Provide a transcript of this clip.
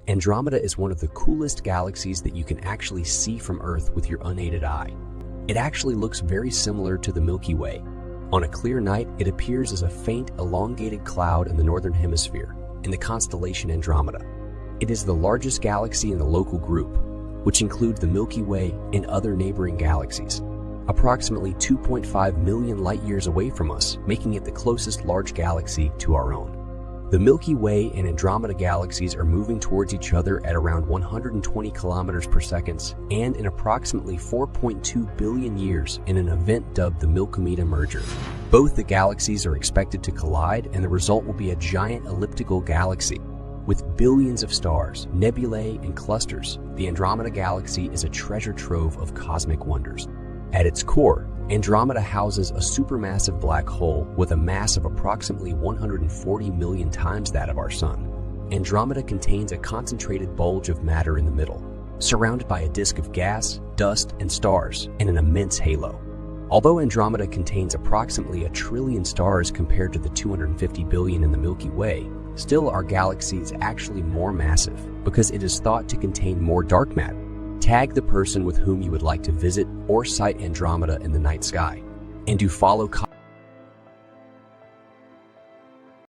Andromeda is one of the coolest galaxies that you can actually see from Earth with your unaided eye. It actually looks very similar to the Milky Way. On a clear night, it appears as a faint, elongated cloud in the northern hemisphere, in the constellation Andromeda. It is the largest galaxy in the local group, which include the Milky Way and other neighboring galaxies, approximately 2.5 million light-years away from us, making it the closest large galaxy to our own. The Milky Way and Andromeda galaxies are moving towards each other at around 120 kilometers per second and in approximately 4.2 billion years in an event dubbed the Milkyway merger. Both the galaxies are expected to collide, and the result will be a giant elliptical galaxy. With billions of stars, nebulae, and clusters, the Andromeda galaxy is a treasure trove of cosmic wonders. At its core, Andromeda houses a supermassive black hole with a mass of approximately 140 million times that of our Sun. Andromeda contains a concentrated bulge of matter in the middle, surrounded by a disk of gas, dust, and stars, and an immense halo. Although Andromeda contains approximately 1 trillion stars compared to the 250 billion in the Milky Way, still our galaxy is actually more massive because it is thought to contain more dark matter. Tag the person with whom you would like to visit or sight Andromeda in the night sky, and do follow